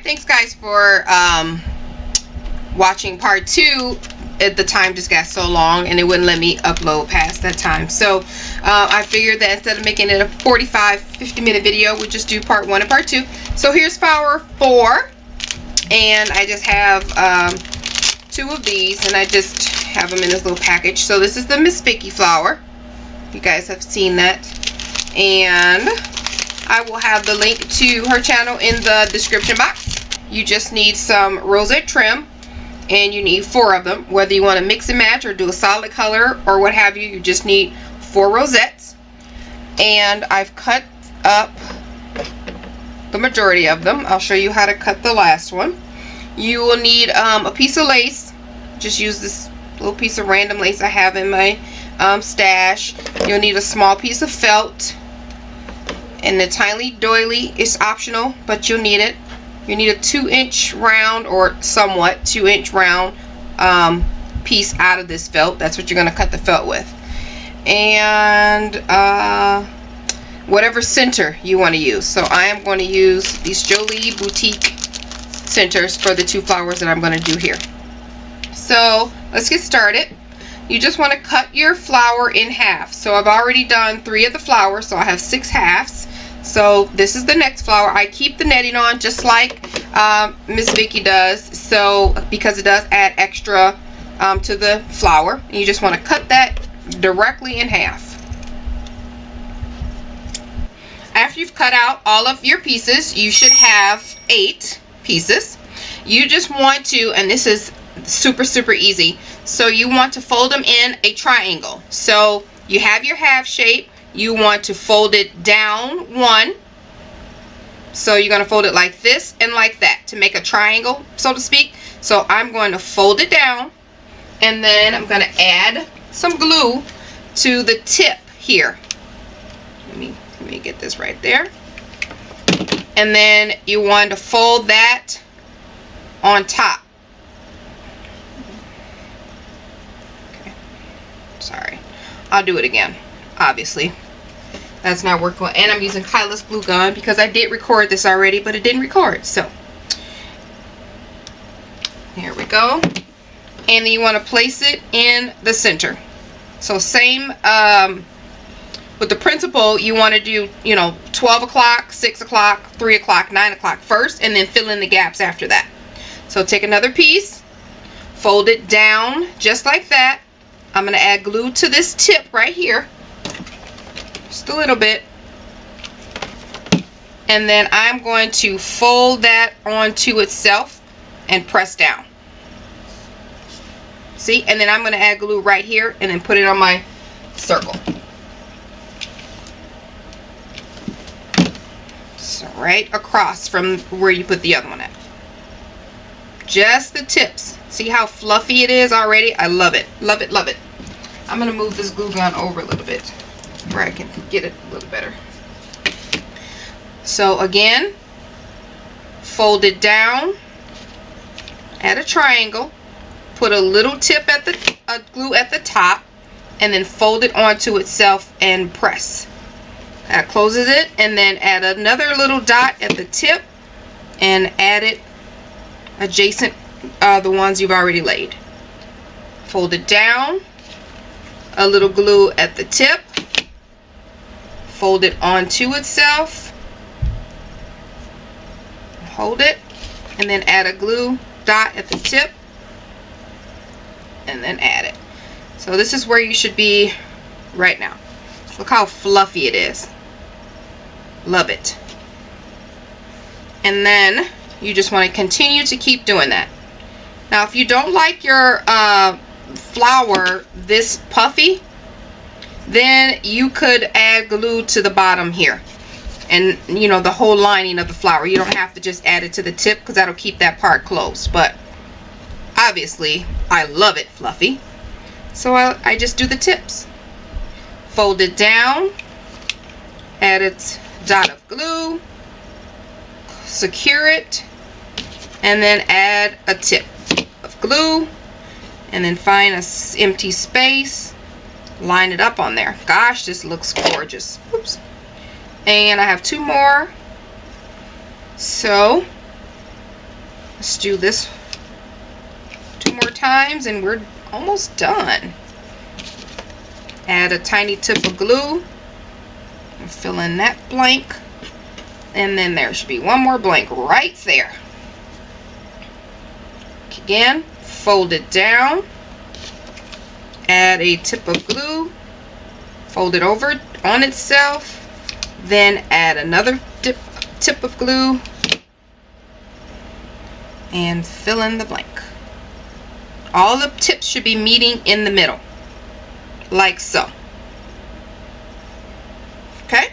thanks guys for watching part 2. The time just got so long and it wouldn't let me upload past that time. So I figured that instead of making it a 50 minute video, we'll just do part 1 and part 2. So here's flower 4, and I just have 2 of these, and I just have them in this little package. So this is the Miss Vicky flower. You guys have seen that, and I will have the link to her channel in the description box. You just need some rosette trim, and you need 4 of them. Whether you want to mix and match or do a solid color or what have you, you just need 4 rosettes. And I've cut up the majority of them. I'll show you how to cut the last one. You will need a piece of lace. Just use this little piece of random lace I have in my stash. You'll need a small piece of felt, and the tiny doily is optional, but you'll need it. You need a 2-inch round, or somewhat 2-inch round piece out of this felt. That's what you're going to cut the felt with. And whatever center you want to use. So I am going to use these Jolie Boutique centers for the 2 flowers that I'm going to do here. So let's get started. You just want to cut your flower in half. So I've already done 3 of the flowers, so I have 6 halves. So this is the next flower. I keep the netting on just like Miss Vicky does, so because it does add extra to the flower. And you just want to cut that directly in half. After you've cut out all of your pieces, you should have 8 pieces. You just want to, and this is super easy, so you want to fold them in a triangle. So you have your half shape. You want to fold it down 1. So you're going to fold it like this and like that to make a triangle, so to speak. So I'm going to fold it down, and then I'm going to add some glue to the tip here. Let me get this right there. And then you want to fold that on top. Okay. Sorry. I'll do it again. Obviously. That's not working. And I'm using Kyla's glue gun because I did record this already, but it didn't record. So here we go. And then you want to place it in the center. So same with the principle, you want to do, 12 o'clock, 6 o'clock, 3 o'clock, 9 o'clock first, and then fill in the gaps after that. So take another piece, fold it down just like that. I'm going to add glue to this tip right here. Just a little bit, and then I'm going to fold that onto itself and press down. See, and then I'm going to add glue right here and then put it on my circle. So right across from where you put the other one at. Just the tips. See how fluffy it is already? I love it. Love it, love it. I'm going to move this glue gun over a little bit where I can get it a little better. So again, fold it down, add a triangle, put a little tip at the glue at the top, and then fold it onto itself and press. That closes it, and then add another little dot at the tip and add it adjacent the ones you've already laid. Fold it down, a little glue at the tip, fold it onto itself, hold it, and then add a glue dot at the tip, and then add it. So this is where you should be right now. Look how fluffy it is. Love it. And then you just want to continue to keep doing that. Now if you don't like your flower this puffy, then you could add glue to the bottom here, and the whole lining of the flower. You don't have to just add it to the tip because that'll keep that part closed, but obviously I love it fluffy, so I just do the tips. Fold it down, add a dot of glue, secure it, and then add a tip of glue, and then find an empty space, line it up on there. Gosh, this looks gorgeous. Oops. And I have 2 more. So Let's do this 2 more times and we're almost done. Add a tiny tip of glue and fill in that blank. And then there should be one more blank right there. Again, fold it down. Add a tip of glue. Fold it over on itself. Then add another tip of glue. And fill in the blank. All the tips should be meeting in the middle. Like so. Okay?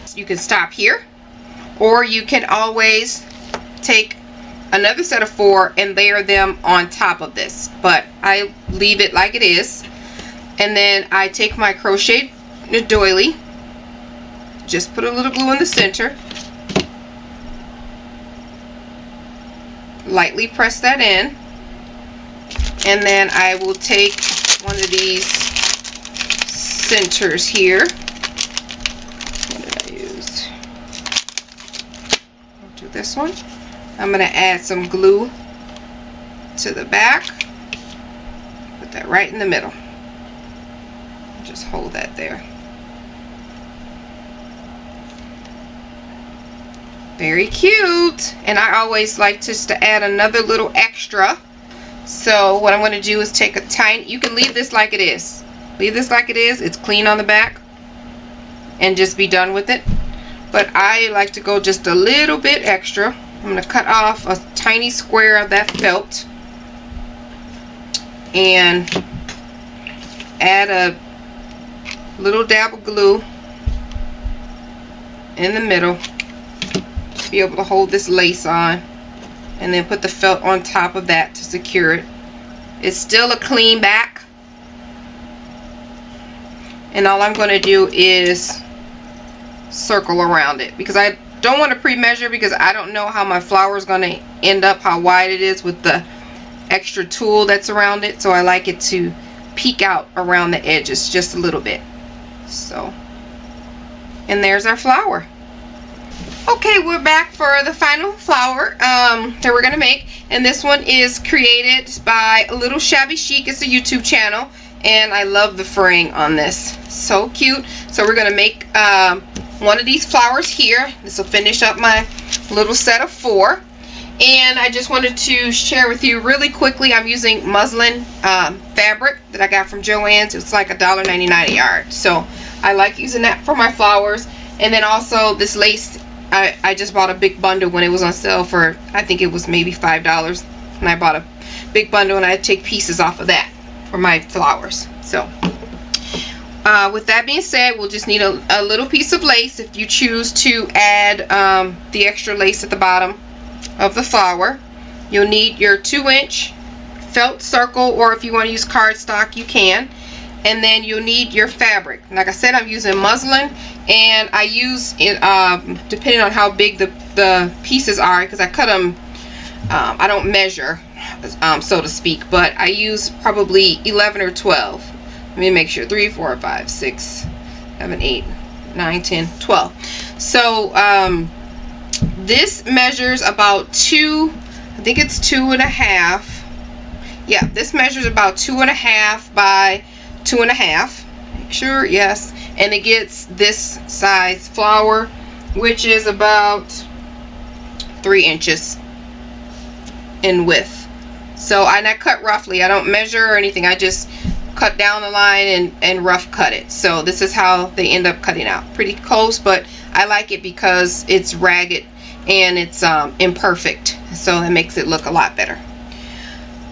So you can stop here. Or you can always take another set of 4 and layer them on top of this. But I leave it like it is. And then I take my crochet doily. Just put a little glue in the center. Lightly press that in. And then I will take one of these centers here. What did I use? I'll do this one. I'm going to add some glue to the back. Put that right in the middle. Just hold that there. Very cute. And I always like just to add another little extra. So what I'm going to do is take a tiny, you can leave this like it is. Leave this like it is. It's clean on the back. And just be done with it. But I like to go just a little bit extra. I'm going to cut off a tiny square of that felt. And add a little dab of glue in the middle. To be able to hold this lace on. And then put the felt on top of that to secure it. It's still a clean back. And all I'm going to do is circle around it. Because I don't want to pre-measure because I don't know how my flower is going to end up, how wide it is with the extra tool that's around it. So I like it to peek out around the edges just a little bit. So, and there's our flower. Okay, we're back for the final flower that we're going to make. And this one is created by a Little Shabby Chic. It's a YouTube channel. And I love the fraying on this. So cute. So we're going to make one of these flowers here. This will finish up my little set of 4. And I just wanted to share with you really quickly. I'm using muslin fabric that I got from Joann's. It's like $1.99 a yard. So I like using that for my flowers. And then also this lace. I just bought a big bundle when it was on sale for, I think it was maybe $5. And I bought a big bundle and I take pieces off of that for my flowers. So with that being said, we'll just need a little piece of lace if you choose to add the extra lace at the bottom of the flower. You'll need your 2-inch felt circle, or if you want to use cardstock, you can. And then you'll need your fabric. Like I said, I'm using muslin, and I use it depending on how big the pieces are, because I cut them, I don't measure, so to speak, but I use probably 11 or 12. Let me make sure. 3, 4, 5, 6, 7, 8, 9, 10, 12. So this measures about 2, I think it's 2.5. Yeah, this measures about 2.5 by 2.5. Make sure, yes. And it gets this size flower, which is about 3 inches in width. So I cut roughly. I don't measure or anything. I just cut down the line and rough cut it. So this is how they end up cutting out. Pretty close, but I like it because it's ragged and it's imperfect. So that makes it look a lot better.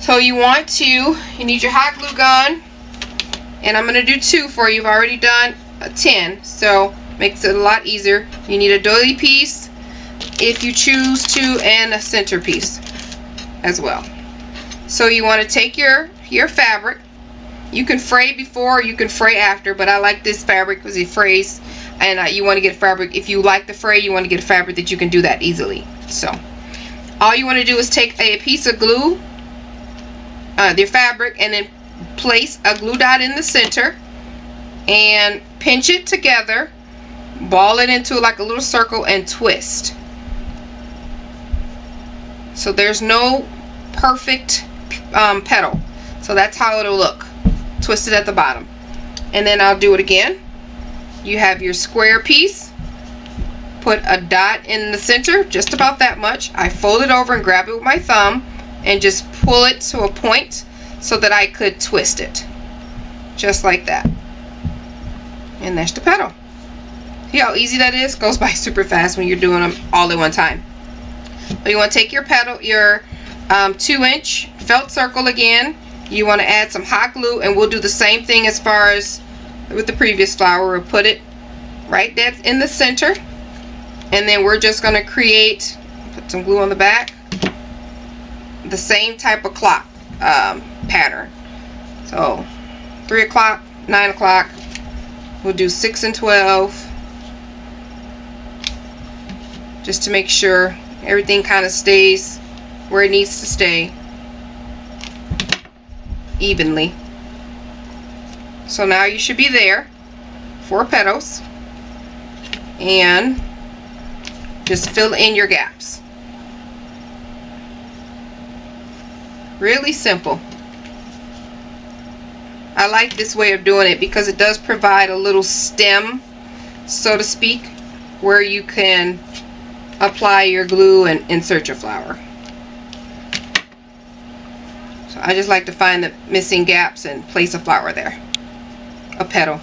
So you need your hot glue gun. And I'm going to do 2 for you. I've already done 10. So makes it a lot easier. You need a doily piece if you choose to, and a centerpiece as well. So you want to take your fabric. You can fray before, you can fray after, but I like this fabric because it frays. And you want to get fabric. If you like the fray, you want to get a fabric that you can do that easily. So all you want to do is take a piece of glue, the fabric, and then place a glue dot in the center and pinch it together, ball it into like a little circle, and twist. So there's no perfect petal. So that's how it'll look, twisted at the bottom. And then I'll do it again. You have your square piece. Put a dot in the center, just about that much. I fold it over and grab it with my thumb and just pull it to a point so that I could twist it. Just like that. And there's the petal. See how easy that is? Goes by super fast when you're doing them all at one time. But you want to take your petal, your 2-inch felt circle again. You want to add some hot glue, and we'll do the same thing as far as with the previous flower. We'll put it right there in the center. And then we're just going to create, put some glue on the back, the same type of clock pattern. So 3 o'clock, 9 o'clock, we'll do 6 and 12, just to make sure everything kind of stays where it needs to stay evenly. So now you should be there, 4 petals, and just fill in your gaps. Really simple. I like this way of doing it because it does provide a little stem, so to speak, where you can apply your glue and insert your flower. So I just like to find the missing gaps and place a flower there, a petal.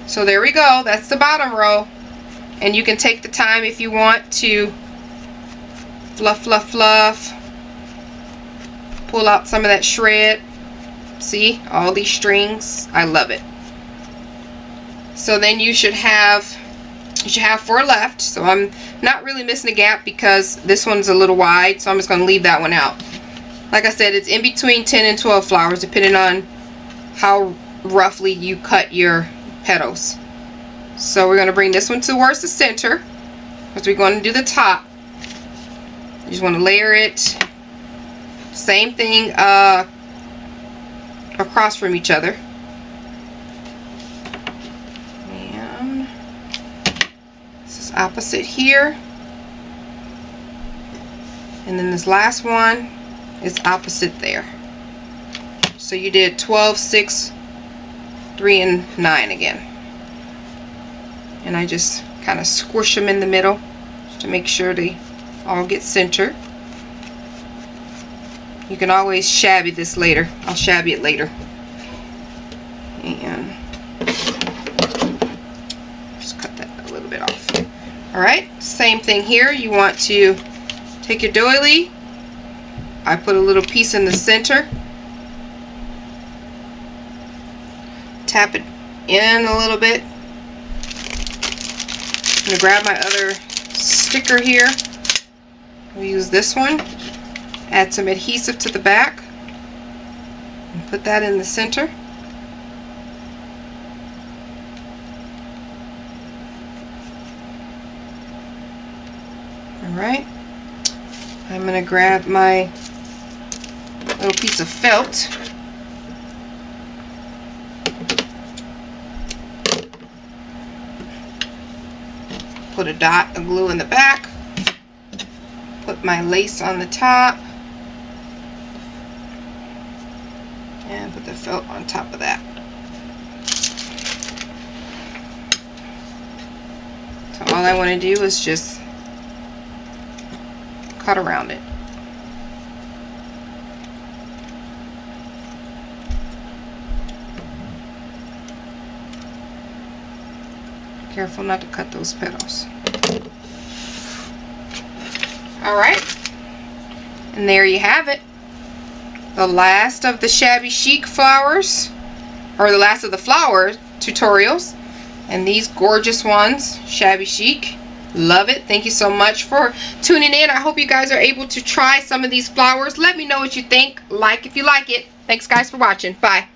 So there we go. That's the bottom row. And you can take the time if you want to fluff, fluff, fluff. Pull out some of that shred. See, all these strings. I love it. So then you should have 4 left. So I'm not really missing a gap because this one's a little wide. So I'm just going to leave that one out. Like I said, it's in between 10 and 12 flowers depending on how roughly you cut your petals. So we're going to bring this one towards the center because we're going to do the top. You just want to layer it. Same thing across from each other. And this is opposite here. And then this last one is opposite there. So you did 12, 6, 3, and 9 again. And I just kind of squish them in the middle to make sure they all get centered. You can always shabby this later. I'll shabby it later. And just cut that a little bit off. Alright, same thing here. You want to take your doily. I put a little piece in the center. Tap it in a little bit. I'm going to grab my other sticker here. We'll use this one. Add some adhesive to the back. And put that in the center. Alright. I'm going to grab my little piece of felt. Put a dot of glue in the back. Put my lace on the top. And put the felt on top of that. So all I want to do is just cut around it. Careful not to cut those petals. Alright, and there you have it. The last of the shabby chic flowers, or the last of the flower tutorials. And these gorgeous ones, shabby chic. Love it. Thank you so much for tuning in. I hope you guys are able to try some of these flowers. Let me know what you think. Like if you like it. Thanks guys for watching. Bye.